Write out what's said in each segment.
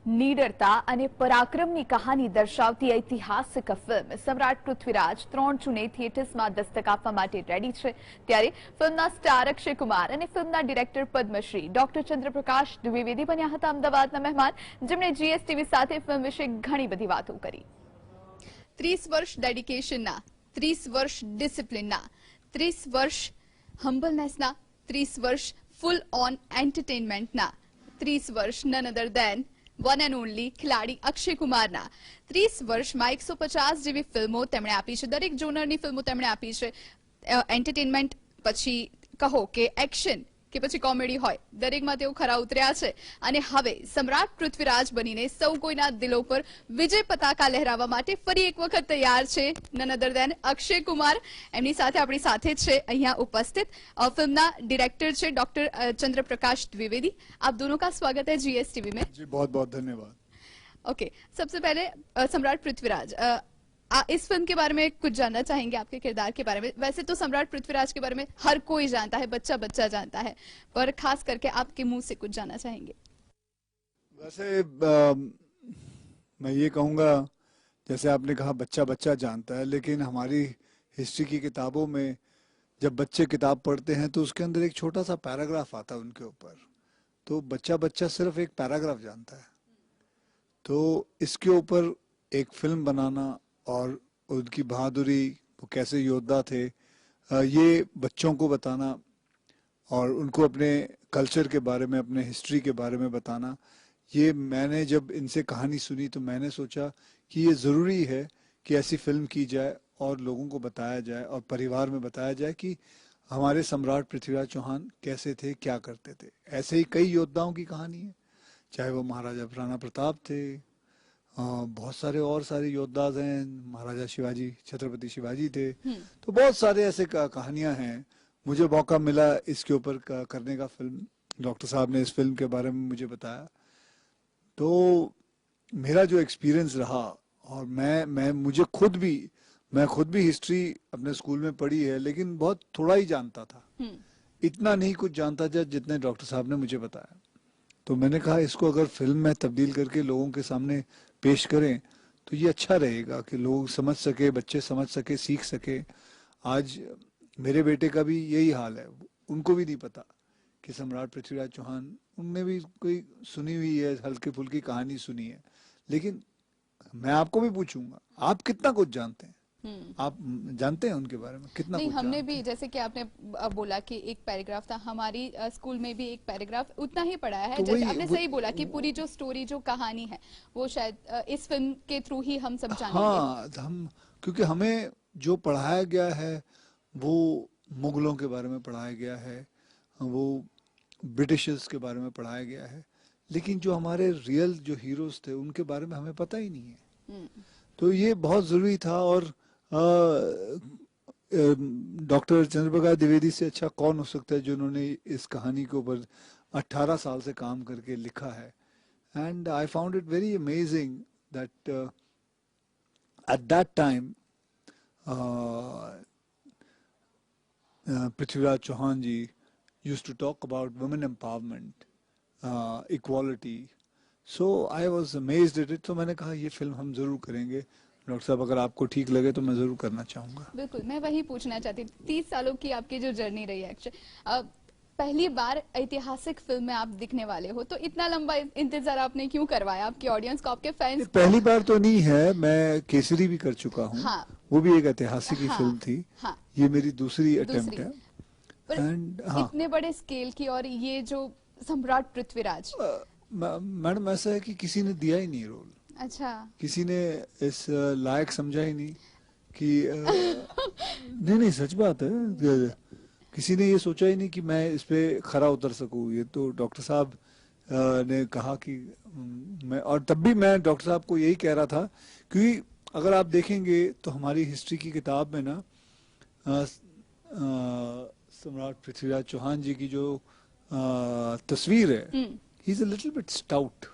નીડરતા અને પરાક્રમની કહાની દર્શાવતી ઐતિહાસિક ફિલ્મ સમ્રાટ પૃથ્વીરાજ 3 જૂને થિયેટર્સમાં દસ્તક આપવા માટે રેડી છે। ત્યારે ફિલ્મના સ્ટાર અક્ષય કુમાર અને ફિલ્મના ડિરેક્ટર પદ્મશ્રી ડોક્ટર ચંદ્રપ્રકાશ દ્વિવેદી બન્યા હતા અમદાવાદના મહેમાન, જેમણે જીએસટીવી સાથે ફિલ્મ વિશે ઘણી બધી વાતો કરી। 30 વર્ષ ડેડિકેશનના, 30 વર્ષ ડિસિપ્લિનના, 30 વર્ષ હમ્બલનેસના, 30 વર્ષ ફૂલ ઓન એન્ટરટેનમેન્ટના, 30 વર્ષ none other than one and only खिलाड़ी अक्षय कुमारना 30 वर्षમાં 150 જેવી ફિલ્મો તેમણે આપી છે। દરેક જોનરની ફિલ્મો તેમણે આપી છે। એન્ટરટેનમેન્ટ પછી કહો કે એક્શન કે પછી કોમેડી હોય, દરેકમાં તેઓ ખરા ઉતર્યા છે અને હવે સમ્રાટ પૃથ્વીરાજ બનીને સૌ કોઈના દિલો પર વિજય પતાકા લહેરાવવા માટે ફરી એક વખત તૈયાર છે નન અધર દેન અક્ષય કુમાર। એમની સાથે આપણી સાથે છે અહીંયા ઉપસ્થિત फिल्मना डायरेक्टर છે डॉक्टर चंद्रप्रकाश द्विवेदी। आप दोनों का स्वागत है जीएसटीवी में। जी बहुत बहुत धन्यवाद। ओके, सबसे पहले सम्राट पृथ्वीराज, इस फिल्म के बारे में कुछ जानना चाहेंगे, आपके किरदार के बारे में। वैसे तो सम्राट पृथ्वीराज के बारे में हर कोई जानता है, बच्चा बच्चा जानता है, पर खास करके आपके मुंह से कुछ जानना चाहेंगे। वैसे मैं ये कहूँगा, जैसे आपने कहा बच्चा बच्चा जानता है, लेकिन हमारी हिस्ट्री की किताबों में जब बच्चे किताब पढ़ते हैं तो उसके अंदर एक छोटा सा पैराग्राफ आता है उनके ऊपर, तो बच्चा बच्चा सिर्फ एक पैराग्राफ जानता है। तो इसके ऊपर एक फिल्म बनाना और उनकी बहादुरी, वो कैसे योद्धा थे, ये बच्चों को बताना और उनको अपने कल्चर के बारे में, अपने हिस्ट्री के बारे में बताना, ये मैंने जब इनसे कहानी सुनी तो मैंने सोचा कि ये ज़रूरी है कि ऐसी फिल्म की जाए और लोगों को बताया जाए और परिवार में बताया जाए कि हमारे सम्राट पृथ्वीराज चौहान कैसे थे, क्या करते थे। ऐसे ही कई योद्धाओं की कहानी है, चाहे वो महाराजा राणा प्रताप थे, बहुत सारे और सारे योद्धा हैं, महाराजा शिवाजी, छत्रपति शिवाजी थे, तो बहुत सारे ऐसे कहानियां हैं। मुझे मौका मिला इसके ऊपर करने का, फिल्म डॉक्टर साहब ने इस फिल्म के बारे में मुझे बताया, तो मेरा जो एक्सपीरियंस रहा, और मैं खुद भी हिस्ट्री अपने स्कूल में पढ़ी है, लेकिन बहुत थोड़ा ही जानता था, इतना नहीं कुछ जानता था जितने डॉक्टर साहब ने मुझे बताया। तो मैंने कहा इसको अगर फिल्म में तब्दील करके लोगों के सामने पेश करें तो ये अच्छा रहेगा कि लोग समझ सके, बच्चे समझ सके, सीख सके। आज मेरे बेटे का भी यही हाल है, उनको भी नहीं पता कि सम्राट पृथ्वीराज चौहान, उनने भी कोई सुनी हुई है, हल्की फुल्की कहानी सुनी है, लेकिन मैं आपको भी पूछूंगा आप कितना कुछ जानते हैं, आप जानते हैं उनके बारे में कितना? नहीं, हमने भी, जैसे कि आपने बोला कि एक पैराग्राफ था, हमारी स्कूल में भी एक पैराग्राफ उतना ही पढ़ा है। तो जैसे आपने सही बोला कि पूरी जो स्टोरी, जो कहानी है, वो शायद इस फिल्म के थ्रू ही हम सब जानेंगे। हाँ, क्योंकि हमें जो पढ़ाया गया है वो मुगलों के बारे में पढ़ाया गया है, वो ब्रिटिशर्स के बारे में पढ़ाया गया है, लेकिन जो हमारे रियल जो हीरोज थे उनके बारे में हमें पता ही नहीं है। तो ये बहुत जरूरी था, और डॉक्टर चंद्रप्रकाश द्विवेदी से अच्छा कौन हो सकता है जिन्होंने इस कहानी के ऊपर 18 साल से काम करके लिखा है। And I found it very amazing that at that time Prithviraj Chauhan ji used to talk about women empowerment, equality. So I was amazed at it. तो मैंने कहा ये फिल्म हम जरूर करेंगे। डॉक्टर साहब अगर आपको ठीक लगे तो मैं जरूर करना चाहूंगा। बिल्कुल, मैं वही पूछना चाहती थी। 30 सालों की आपकी जो जर्नी रही है, पहली बार ऐतिहासिक फिल्म में आप दिखने वाले हो, तो इतना लंबा इंतजार आपने क्यों करवाया आपकी ऑडियंस को, आपके फैंस को? पहली बार तो नहीं है, मैं केसरी भी कर चुका हूँ। हाँ, वो भी एक ऐतिहासिक फिल्म थी। हाँ, ये मेरी दूसरी अटेम्प्ट है। इतने बड़े स्केल की, और ये जो सम्राट पृथ्वीराज, मैडम ऐसा है कि किसी ने दिया ही नहीं रोल। अच्छा, किसी ने इस लायक समझा ही नहीं कि नहीं सच बात है, किसी ने ये सोचा ही नहीं कि मैं इस पे खरा उतर सकूं। ये तो डॉक्टर साहब ने कहा कि मैं, और तब भी मैं डॉक्टर साहब को यही कह रहा था, क्योंकि अगर आप देखेंगे तो हमारी हिस्ट्री की किताब में ना सम्राट पृथ्वीराज चौहान जी की जो तस्वीर है, he is a little bit stout.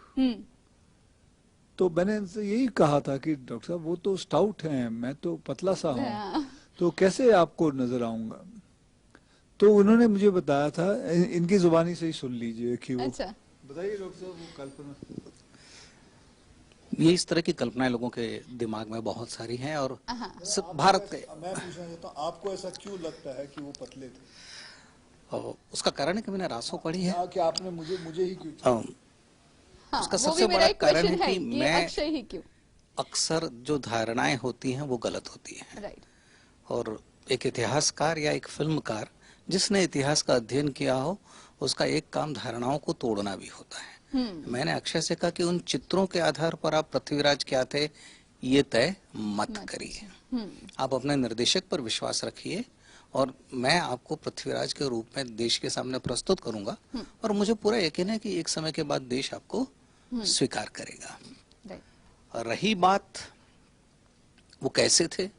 तो मैंने इनसे यही कहा था कि डॉक्टर साहब वो तो स्टाउट हैं, मैं तो पतला सा हूँ, तो कैसे आपको नजर आऊंगा। तो उन्होंने मुझे बताया था, इनकी जुबानी से ही सुन लीजिए कि वो। अच्छा, बताइए डॉक्टर साहब, वो कल्पना ये इस तरह की कल्पनाएं लोगों के दिमाग में बहुत सारी हैं और हाँ। भारत के मैं पूछना चाहता हूँ, आपको ऐसा क्यों लगता है कि वो पतले थे? उसका कारण है कि मैंने रासो पढ़ी है। कि आपने मुझे मुझे ही क्यों अ, चाहिए? हाँ, उसका वो भी सबसे मेरा बड़ा एक कारण क्वेश्चन है है कि कि मैं अक्षय ही क्यों? अक्सर जो धारणाएं होती हैं वो गलत होती हैं। राइट। और एक इतिहासकार या एक फिल्मकार जिसने इतिहास का अध्ययन किया हो, उसका एक काम धारणाओं को तोड़ना भी होता है। मैंने अक्षय से कहा कि उन चित्रों के आधार पर आप पृथ्वीराज क्या थे ये तय मत करिए। आप अपने निर्देशक पर विश्वास रखिए और मैं आपको पृथ्वीराज के रूप में देश के सामने प्रस्तुत करूंगा और मुझे पूरा यकीन है कि एक समय के बाद देश आपको स्वीकार करेगा। राइट। रही बात वो कैसे थे,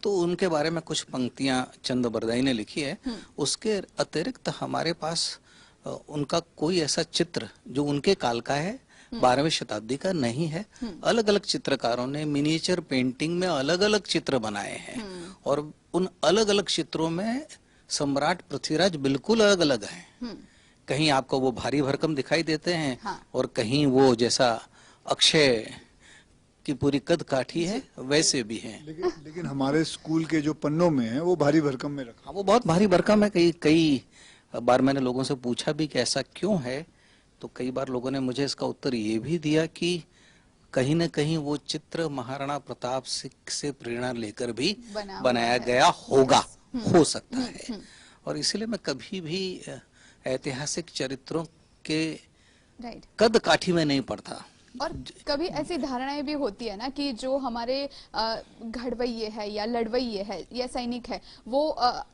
तो उनके बारे में कुछ पंक्तियां चंद बरदाई ने लिखी है। उसके अतिरिक्त हमारे पास उनका कोई ऐसा चित्र जो उनके काल का है, 12वीं शताब्दी का नहीं है। अलग अलग चित्रकारों ने मिनिएचर पेंटिंग में अलग अलग चित्र बनाए हैं और उन अलग अलग चित्रों में सम्राट पृथ्वीराज बिल्कुल अलग अलग हैं। कहीं आपको वो भारी भरकम दिखाई देते हैं और कहीं वो जैसा अक्षय की पूरी कद काठी है वैसे भी हैं। लेकिन हमारे स्कूल के जो पन्नों में है वो भारी भरकम में रखा। हाँ, वो बहुत भारी भरकम है। कई कई बार मैंने लोगों से पूछा भी कि ऐसा क्यों है, तो कई बार लोगों ने मुझे इसका उत्तर ये भी दिया कि कहीं न कहीं वो चित्र महाराणा प्रताप से प्रेरणा लेकर भी बनाया गया होगा, हो सकता है। और इसलिए मैं कभी भी ऐतिहासिक चरित्रों के कद काठी में नहीं पढ़ता। और कभी ऐसी धारणाएं भी होती है ना कि जो हमारे घड़वैये है या लड़वैये है या सैनिक है वो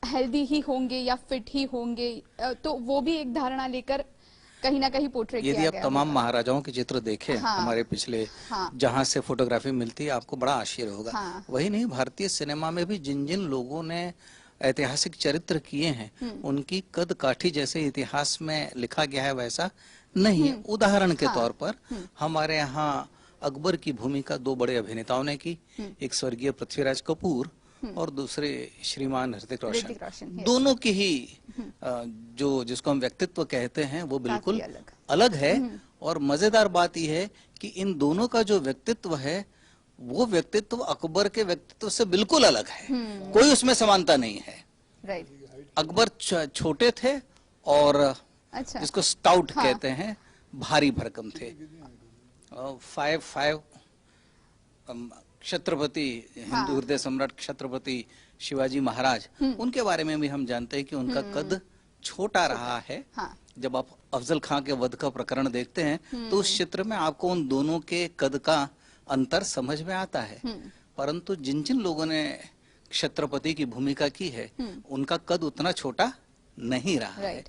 हेल्दी ही होंगे या फिट ही होंगे, तो वो भी एक धारणा लेकर कहीं ना कहीं पोर्ट्रेट किया गया। यदि आप तमाम महाराजाओं के चित्र देखें हमारे पिछले, जहां से फोटोग्राफी मिलती है, आपको बड़ा आश्चर्य होगा। वही नहीं, भारतीय सिनेमा में भी जिन जिन लोगों ने ऐतिहासिक चरित्र किए हैं उनकी कद काठी जैसे इतिहास में लिखा गया है वैसा नहीं। उदाहरण के तौर पर हमारे यहाँ अकबर की भूमिका दो बड़े अभिनेताओं ने की, एक स्वर्गीय पृथ्वीराज कपूर और दूसरे श्रीमान ऋतिक रोशन। दोनों की ही जो जिसको हम व्यक्तित्व कहते हैं वो बिल्कुल अलग है। और मजेदार बात यह है कि इन दोनों का जो व्यक्तित्व है वो व्यक्तित्व अकबर के व्यक्तित्व से बिल्कुल अलग है। कोई उसमें समानता नहीं है। अकबर छोटे थे और जिसको स्टाउट कहते हैं, भारी भरकम थे। 5'5" छत्रपति, हिंदू हृदय सम्राट छत्रपति शिवाजी महाराज, उनके बारे में भी हम जानते हैं कि उनका कद छोटा रहा है। जब आप अफजल खां के वध का प्रकरण देखते हैं तो उस चित्र में आपको उन दोनों के कद का अंतर समझ में आता है। परंतु जिन जिन लोगों ने छत्रपति की भूमिका की है उनका कद उतना छोटा नहीं रहा है।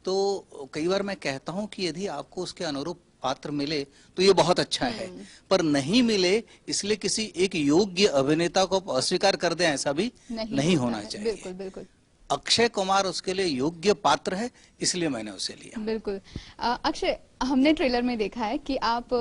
तो कई बार मैं कहता हूं कि यदि आपको उसके अनुरूप पात्र मिले तो ये बहुत अच्छा है, पर नहीं मिले इसलिए किसी एक योग्य अभिनेता को अस्वीकार कर दें, ऐसा भी नहीं होना चाहिए। बिल्कुल बिल्कुल। अक्षय कुमार उसके लिए योग्य पात्र है, इसलिए मैंने उसे लिया। बिल्कुल। अक्षय, हमने ट्रेलर में देखा है कि आप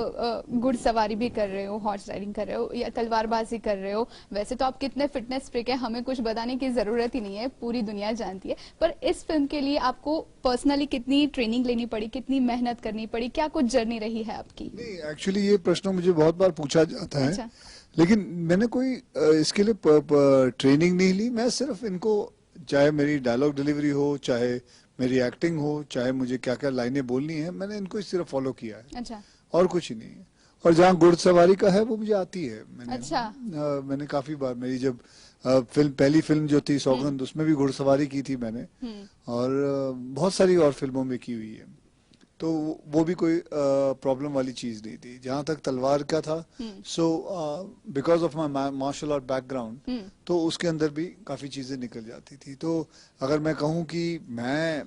घुड़सवारी भी कर रहे हो, हॉर्स राइडिंग कर रहे हो या तलवारबाजी कर रहे हो। वैसे तो आप कितने फिटनेस फ्रीक है, हमें कुछ बताने की जरूरत ही नहीं है, पूरी दुनिया जानती है। पर इस फिल्म के लिए आपको पर्सनली कितनी ट्रेनिंग लेनी पड़ी, कितनी मेहनत करनी पड़ी, क्या कुछ जर्नी रही है आपकी? नहीं, एक्चुअली ये प्रश्न मुझे बहुत बार पूछा जाता है। अच्छा। लेकिन मैंने कोई इसके लिए ट्रेनिंग नहीं ली। मैं सिर्फ इनको, चाहे मेरी डायलॉग डिलीवरी हो, चाहे मेरी एक्टिंग हो, चाहे मुझे क्या क्या लाइनें बोलनी है, मैंने इनको सिर्फ फॉलो किया है। अच्छा। और कुछ ही नहीं है। और जहाँ घुड़सवारी का है वो मुझे आती है। मैंने काफी बार, मेरी जब पहली फिल्म जो थी सौगंध, उसमें भी घुड़सवारी की थी मैंने, और बहुत सारी और फिल्मों में की हुई है। तो वो भी कोई प्रॉब्लम वाली चीज नहीं थी। जहाँ तक तलवार का था, so because of my martial art background, तो उसके अंदर भी काफी चीजें निकल जाती थी। तो अगर मैं कहूँ कि मैं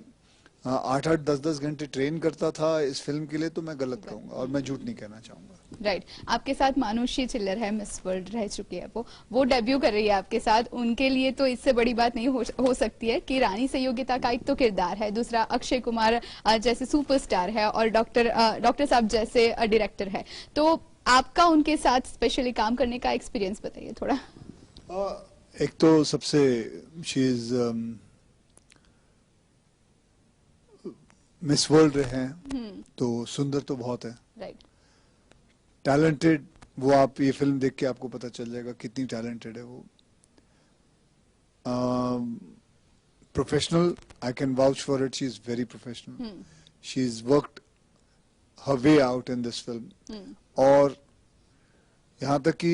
8-8, 10-10 घंटे ट्रेन करता था इस फिल्म के लिए, तो मैं गलत कहूंगा और मैं झूठ नहीं कहना चाहूंगा। राइट। आपके साथ मानुषी चिल्लर है, मिस वर्ल्ड रह चुकी है, वो डेब्यू कर रही है आपके साथ। उनके लिए तो इससे बड़ी बात नहीं हो सकती है कि रानी सहयोगिता का एक तो किरदार है, दूसरा अक्षय कुमार जैसे सुपरस्टार है और डॉक्टर साहब जैसे डायरेक्टर है। तो आपका उनके साथ स्पेशली काम करने का एक्सपीरियंस बताइए थोड़ा। एक तो सबसे शी इज मिस वर्ल्ड है, तो सुंदर तो बहुत है, राइट, टैलेंटेड वो आप ये फिल्म देख के आपको पता चल जाएगा कितनी टैलेंटेड है वो. Professional, I can vouch for it. She's very professional. She's worked her way out in this film. और यहाँ तक कि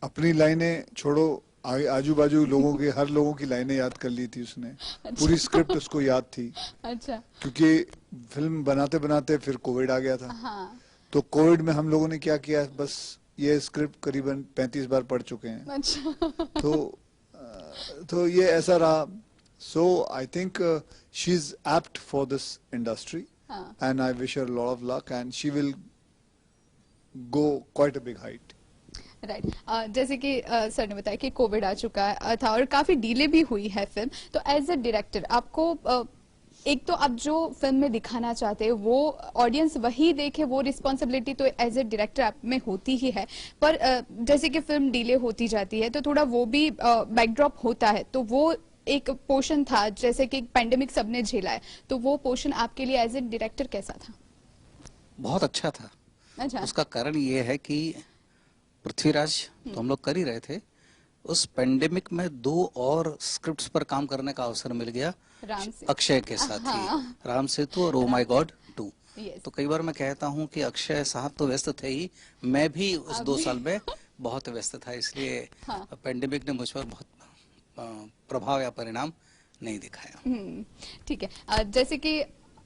अपनी लाइनें छोड़ो, आजू बाजू लोगों के हर लोगों की लाइनें याद कर ली थी उसने. पूरी स्क्रिप्ट उसको याद थी. अच्छा. क्योंकि फिल्म बनाते बनाते फिर कोविड आ गया था. तो कोविड में हम लोगों ने क्या किया, बस ये स्क्रिप्ट करीबन 35 बार पढ़ चुके हैं. अच्छा. तो ये ऐसा रहा. So I think she's apt for this industry, and I wish her a lot of luck, and she will go quite a big height. Right जैसे कि सर ने बताया कि कोविड आ चुका था और काफी डिले भी हुई है फिल्म, तो एज अ डायरेक्टर आपको एक तो आप जो फिल्म में दिखाना चाहते हैं वो ऑडियंस वही देखे, वो रिस्पॉन्सिबिलिटी तो एज ए डायरेक्टर आप में होती ही है, पर जैसे कि फिल्म डिले होती जाती है तो थोड़ा वो भी बैकड्रॉप होता है, तो वो एक पोर्शन था जैसे कि पैंडेमिक सबने झेला है, तो वो पोर्शन आपके लिए एज ए डायरेक्टर कैसा था? बहुत अच्छा था. अच्छा. उसका कारण ये है कि पृथ्वीराज तो हम लोग कर ही रहे थे, उस पैंडेमिक में 2 और स्क्रिप्ट्स पर काम करने का अवसर मिल गया अक्षय के साथ ही, राम सेतु और ओ माय गॉड 2. तो कई बार मैं कहता हूँ कि अक्षय साहब तो व्यस्त थे ही, मैं भी उस 2 साल में बहुत व्यस्त था, इसलिए पैंडेमिक ने मुझ पर बहुत प्रभाव या परिणाम नहीं दिखाया. ठीक है. जैसे कि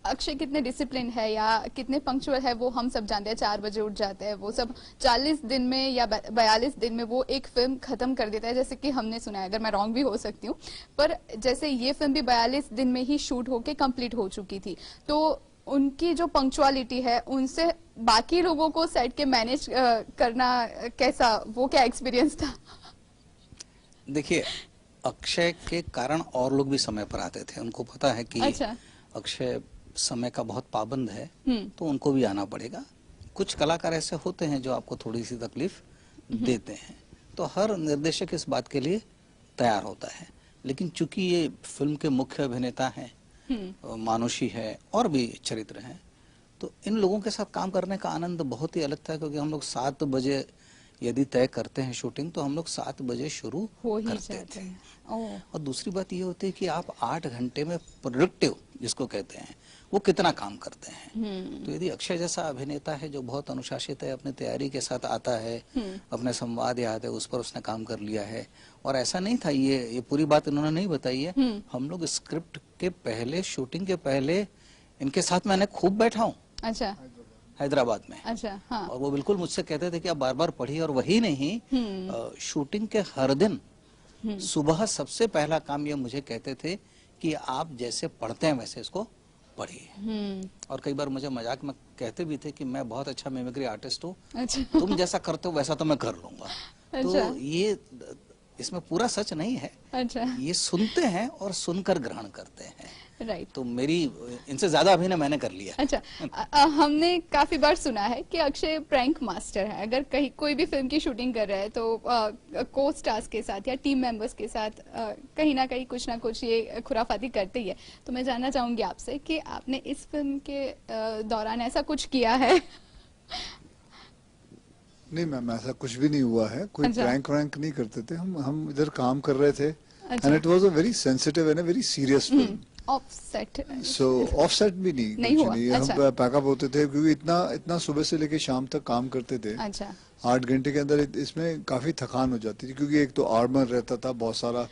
अक्षय कितने डिसिप्लिन है या कितने पंक्चुअल है वो हम सब जानते हैं. 4 बजे उठ जाते हैं, वो सब 40 दिन में या 42 दिन में वो एक फिल्म खत्म कर देता है, जैसे कि हमने सुना है. अगर मैं रॉन्ग भी हो सकती हूँ, पर जैसे ये फिल्म भी 42 दिन में ही शूट होके कंप्लीट हो चुकी थी, तो उनकी जो पंक्चुअलिटी है उनसे बाकी लोगों को सेट के मैनेज करना कैसा, वो क्या एक्सपीरियंस था? देखिए, अक्षय के कारण और लोग भी समय पर आते थे. उनको पता है कि अच्छा. अक्षय समय का बहुत पाबंद है, तो उनको भी आना पड़ेगा. कुछ कलाकार ऐसे होते हैं जो आपको थोड़ी सी तकलीफ देते हैं, तो हर निर्देशक इस बात के लिए तैयार होता है. लेकिन चूंकि ये फिल्म के मुख्य अभिनेता हैं, मानुषी है और भी चरित्र हैं, तो इन लोगों के साथ काम करने का आनंद बहुत ही अलग था. क्योंकि हम लोग 7 बजे यदि तय करते हैं शूटिंग, तो हम लोग 7 बजे शुरू करते थे. और दूसरी बात ये होती है कि आप 8 घंटे में प्रोडक्टिव जिसको कहते हैं वो कितना काम करते हैं. तो यदि अक्षय जैसा अभिनेता है जो बहुत अनुशासित है, अपनी तैयारी के साथ आता है, अपने संवाद याद है, उस पर उसने काम कर लिया है. और ऐसा नहीं था, ये पूरी बात इन्होंने नहीं बताई है, हम लोग स्क्रिप्ट के पहले, शूटिंग के पहले इनके साथ मैंने खूब बैठा हूँ. अच्छा. हैदराबाद में. अच्छा. हाँ. और वो बिल्कुल मुझसे कहते थे कि आप बार बार पढ़िए. और वही नहीं, शूटिंग के हर दिन सुबह सबसे पहला काम ये मुझे कहते थे कि आप जैसे पढ़ते हैं वैसे इसको पढ़िए. और कई बार मुझे मजाक में कहते भी थे कि मैं बहुत अच्छा मिमिक्री आर्टिस्ट हूँ. अच्छा. तुम जैसा करते हो वैसा तो मैं कर लूंगा. अच्छा. तो ये इसमें पूरा सच नहीं है. अच्छा. ये सुनते हैं और सुनकर ग्रहण करते हैं. राइट. तो मेरी इनसे ज्यादा अभिनय मैंने कर लिया. अच्छा. हमने काफी बार सुना है कि अक्षय प्रैंक मास्टर है. अगर कहीं कोई भी फिल्म की शूटिंग कर रहा है तो को स्टार्स के साथ या टीम मेंबर्स के साथ कहीं ना कहीं कुछ ना कुछ ये खुराफाती करते ही है. तो मैं जानना चाहूंगी आपसे कि आपने इस फिल्म के दौरान ऐसा कुछ किया है? नहीं मैम, ऐसा कुछ भी नहीं हुआ है. कोई प्रैंक वैंक नहीं करते थे. हम इधर काम कर रहे थे. And it was a very sensitive and a very serious film. Offset. So offset भी नहीं हुआ. अच्छा. हम पैकअप होते थे क्योंकि इतना सुबह से लेके शाम तक काम करते थे. अच्छा. 8 घंटे के अंदर इसमें काफी थकान हो जाती थी, क्योंकि एक तो आर्मर रहता था, बहुत सारा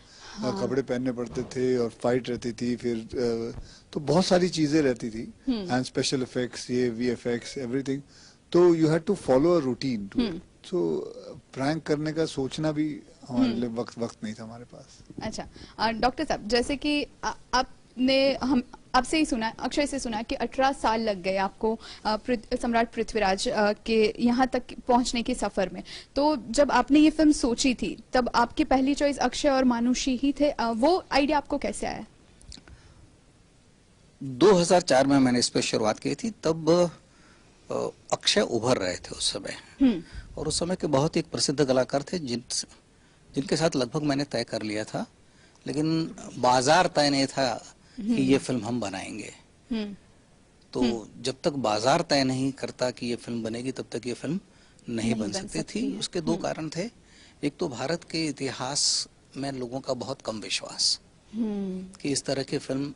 कपड़े पहनने पड़ते थे, और फाइट रहती थी, फिर तो बहुत सारी चीजें रहती थी, एंड स्पेशल इफेक्ट्स, ये VFX एवरीथिंग. तो you had to follow a routine to it. So prank करने का सोचना भी हमारे लिए वक्त नहीं था हमारे पास. अच्छा. डॉक्टर साहब, जैसे कि आपने हम आपसे ही सुना, अक्षय से सुना कि 18 साल लग गए आपको सम्राट पृथ्वीराज के यहाँ तक पहुँचने के सफर में. तो जब आपने ये फिल्म सोची थी तब आपकी पहली चॉइस अक्षय और मानुषी ही थे. वो आइडिया आपको कैसे आया? 2004 में मैंने इस पर शुरुआत की थी. तब अक्षय उभर रहे थे उस समय, और उस समय के बहुत ही प्रसिद्ध कलाकार थे जिनके साथ लगभग मैंने तय कर लिया था. लेकिन बाजार तय नहीं था कि ये फिल्म हम बनाएंगे. तो जब तक बाजार तय नहीं करता कि ये फिल्म बनेगी, तब तक ये फिल्म नहीं बन सकती थी। उसके दो कारण थे। एक तो भारत के इतिहास में लोगों का बहुत कम विश्वास कि इस तरह की फिल्म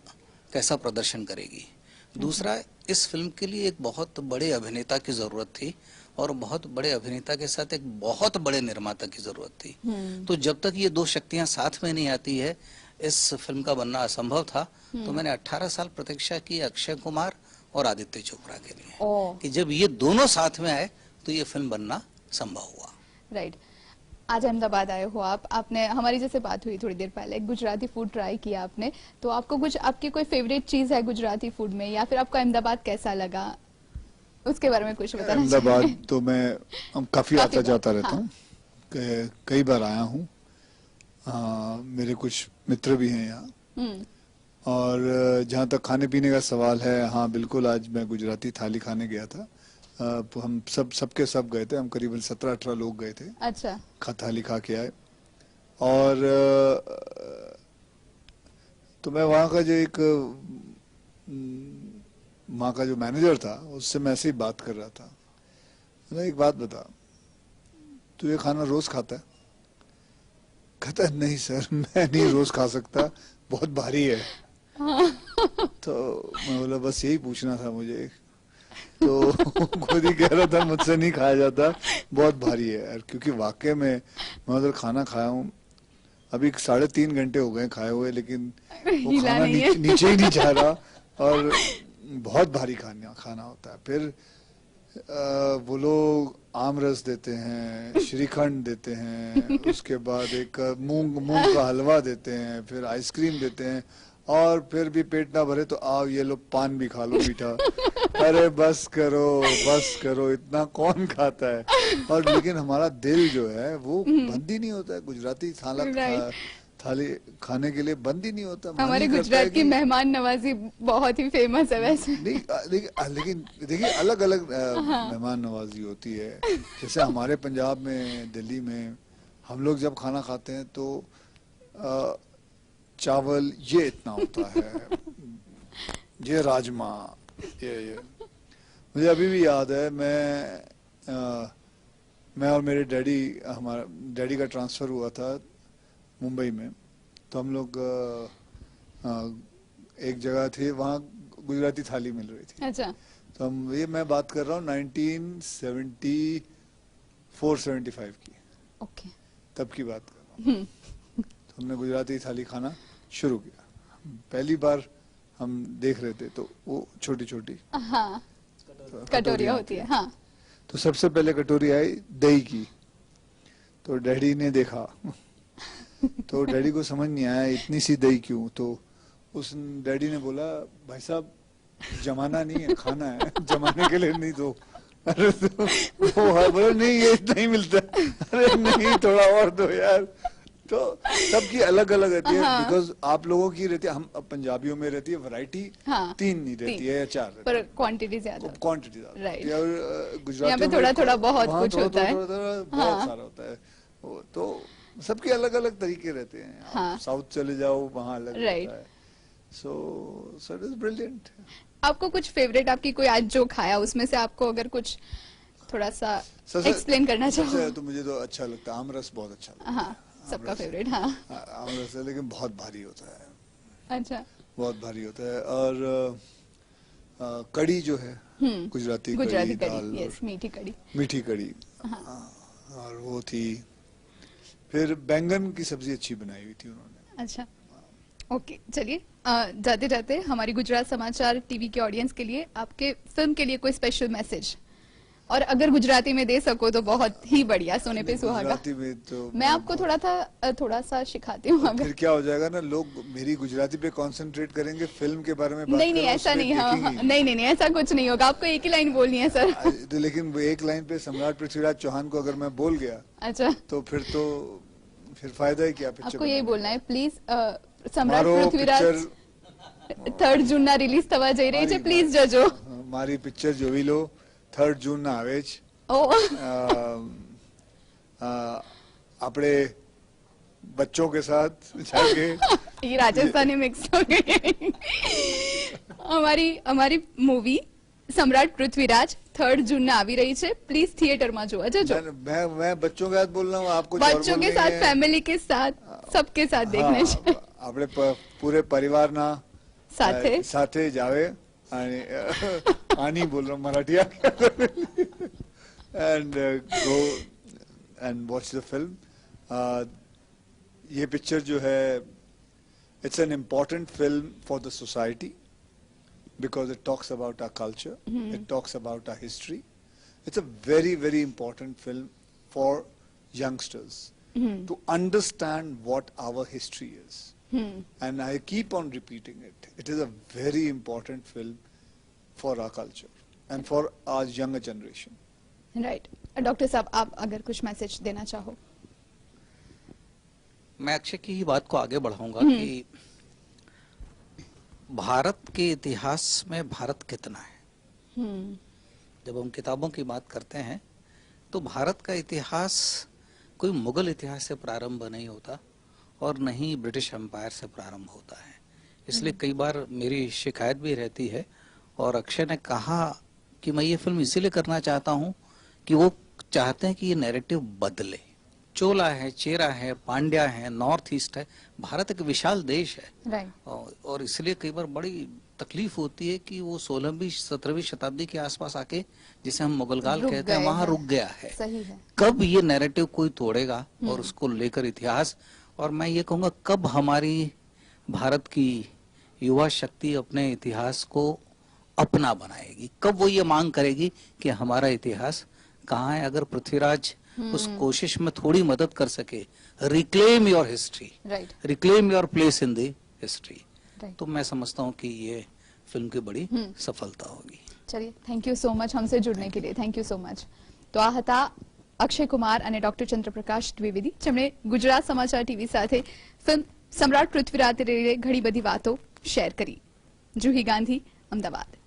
कैसा प्रदर्शन करेगी। दूसरा, इस फिल्म के लिए एक बहुत बड़े अभिनेता की जरूरत थी और बहुत बड़े अभिनेता के साथ एक बहुत बड़े निर्माता की जरूरत थी। तो जब तक ये दो शक्तियां साथ में नहीं आती है, इस फिल्म का बनना असंभव था। तो मैंने 18 साल प्रतीक्षा की अक्षय कुमार और आदित्य चोपड़ा के लिए कि जब ये दोनों साथ में आए तो ये फिल्म बनना संभव हुआ। राइट। आज अहमदाबाद आए हो आप, आपने हमारी जैसे बात हुई थोड़ी देर पहले, गुजराती फूड ट्राई किया आपने, तो आपको कुछ आपकी कोई फेवरेट चीज है गुजराती फूड में, या फिर आपको अहमदाबाद कैसा लगा, उसके बारे में कुछ बताना चाहिए? अहमदाबाद तो मैं काफी आता जाता रहता हूँ। कई बार आया हूँ। मेरे कुछ मित्र भी हैं यहाँ। और जहाँ तक खाने पीने का सवाल है, हाँ बिल्कुल, आज मैं गुजराती थाली खाने गया था। हम सबके सब गए थे, हम करीबन 17-18 लोग गए थे। अच्छा। थाली खा के आए। और तो मैं वहाँ का जो एक वहाँ का जो मैनेजर था, उससे मैं ऐसे ही बात कर रहा था। मैंने एक बात बता, तू ये खाना रोज खाता है? कहता है नहीं सर, मैं नहीं रोज खा सकता, बहुत भारी है। तो मैं बोला बस यही पूछना था मुझे। तो खुद ही कह रहा था मुझसे नहीं खाया जाता, बहुत भारी है यार। क्योंकि वाकई में मैं उधर खाना खाया हूँ, अभी 3.5 घंटे हो गए खाए हुए, लेकिन वो खाना नीचे ही नहीं जा रहा और बहुत भारी खाना होता है। फिर वो लोग आम रस देते हैं, श्रीखंड देते हैं, उसके बाद एक मूंग का हलवा देते हैं, फिर आइसक्रीम देते हैं, और फिर भी पेट ना भरे तो आओ ये लो पान भी खा लो मीठा। अरे बस करो, इतना कौन खाता है। और लेकिन हमारा दिल जो है वो बंद ही नहीं होता है गुजराती थाली खाने के लिए, बंद ही नहीं होता। हमारे गुजरात की मेहमान नवाजी बहुत ही फेमस है वैसे। लेकिन देखिए अलग अलग मेहमान नवाजी होती है। जैसे हमारे पंजाब में, दिल्ली में हम लोग जब खाना खाते हैं तो चावल ये इतना होता है, ये राजमा, ये मुझे अभी भी याद है। मैं और मेरे हमारा डैडी का ट्रांसफर हुआ था मुंबई में, तो हम लोग एक जगह थे, वहाँ गुजराती थाली मिल रही थी। अच्छा। तो मैं बात कर रहा हूँ 1974-75 की। ओके। तब की बात कर रहा हूँ। तो हमने गुजराती थाली खाना शुरू किया। पहली बार हम देख रहे थे तो वो छोटी छोटी कटोरियाँ होती है। हाँ। तो सबसे पहले कटोरी आई दही की, तो डैडी ने देखा तो डैडी को समझ नहीं आया इतनी सी दही क्यों। तो उस डैडी ने बोला भाई साहब जमाना नहीं है, खाना है, जमाने के लिए नहीं दो। अरे तो वो बोला नहीं ये इतना ही मिलता है। अरे नहीं थोड़ा और दो यार। तो सबकी अलग अलग रहती है। बिकॉज आप लोगों की रहती है, हम पंजाबियों में रहती है वैरायटी 3 नहीं रहती है या 4 रहती है, पर क्वांटिटी ज्यादा राइट। और गुजरात में थोड़ा बहुत कुछ होता है, बहुत सारा होता है। तो सबके अलग अलग तरीके रहते हैं। साउथ चले जाओ वहाँ अलग रहता है। So it is brilliant. आपको कुछ फेवरेट आपकी कोई आज जो खाया उसमें से आपको अगर कुछ थोड़ा सा एक्सप्लेन करना चाहो? तो मुझे तो अच्छा लगता है आमरस, बहुत अच्छा लगता है। सबका फेवरेट। हाँ आमरस है, लेकिन बहुत भारी होता है। अच्छा। बहुत भारी होता है। और कड़ी जो है गुजराती कड़ी, मीठी कड़ी, और वो थी। फिर बैंगन की सब्जी अच्छी बनाई हुई थी उन्होंने। अच्छा, ओके। चलिए जाते जाते हमारी गुजरात समाचार टीवी के ऑडियंस के लिए आपके फिल्म के लिए कोई स्पेशल मैसेज, और अगर गुजराती में दे सको तो बहुत ही बढ़िया, सोने पे सुहागा। गुजराती में तो मैं आपको थोड़ा सा सिखाती हूँ। फिर क्या हो जाएगा ना, लोग मेरी गुजराती पे कंसंट्रेट करेंगे, फिल्म के बारे में बात नहीं ऐसा नहीं। नहीं ऐसा कुछ नहीं होगा। आपको एक ही लाइन बोलनी है सर। तो लेकिन एक लाइन पे सम्राट पृथ्वीराज चौहान को अगर मैं बोल गया, अच्छा, तो फिर फायदा ही क्या पिक्चर? आपको यही बोलना है प्लीज। सम्राट पृथ्वीराज 3 जून रिलीज થવા જઈ રહી છે, પ્લીઝ જજો. મારી પિક્ચર જોઈ લો, 3 જૂન આવે છે. આપણે बच्चों के साथ जाके ये राजस्थानी मिक्स हो गई। हमारी मूवी सम्राट पृथ्वीराज 3 जून ने આવી રહી છે, પ્લીઝ थिएटરમાં જોવા જજો। मैं बच्चों के साथ बोल रहा हूँ, आपको बच्चों के साथ, फैमिली के साथ, सबके साथ देखने છે। આપણે પૂરે પરિવારના સાથે જાવે અને આની બોલ रहा हूँ Marathi and go and watch the film। ये पिक्चर जो है, it's an important film for the society because it talks about our culture, it talks about our history। It's a very, very important film for youngsters to understand what our history is। And I keep on repeating it. It is a very important film for our culture and for our younger generation। Right. Doctor साहब, आप अगर कुछ message देना चाहो। मैं अक्षय की ही बात को आगे बढ़ाऊंगा कि भारत के इतिहास में भारत कितना है। जब हम किताबों की बात करते हैं तो भारत का इतिहास कोई मुगल इतिहास से प्रारंभ नहीं होता और न ही ब्रिटिश एम्पायर से प्रारंभ होता है। इसलिए कई बार मेरी शिकायत भी रहती है, और अक्षय ने कहा कि मैं ये फिल्म इसीलिए करना चाहता हूँ कि वो चाहते हैं कि ये नैरेटिव बदले। चोला है, चेरा है, पांड्या है, नॉर्थ ईस्ट है, भारत एक विशाल देश है। और इसलिए कई बार बड़ी तकलीफ होती है कि वो 16वीं 17वीं शताब्दी के आसपास आके, जिसे हम मुगलकाल कहते हैं, वहां रुक गया है। सही है। कब ये नैरेटिव कोई तोड़ेगा और उसको लेकर इतिहास, और मैं ये कहूंगा कब हमारी भारत की युवा शक्ति अपने इतिहास को अपना बनाएगी, कब वो ये मांग करेगी कि हमारा इतिहास कहाँ है। अगर पृथ्वीराज उस कोशिश में थोड़ी मदद कर सके, reclaim your history, reclaim your place in the history, तो मैं समझता हूँ कि ये फिल्म की बड़ी सफलता होगी। चलिए, थैंक यू सो मच हमसे जुड़ने के लिए, थैंक यू सो मच। तो आ હતા અક્ષય કુમાર અને ડોક્ટર ચંદ્રપ્રકાશ દ્વિવેદી, જેમણે ગુજરાત સમાચાર ટીવી સાથે ફિલ્મ સમ્રાટ પૃથ્વીરાજ ઘણી બધી વાતો શેર કરી। જુહી ગાંધી, અમદાવાદ।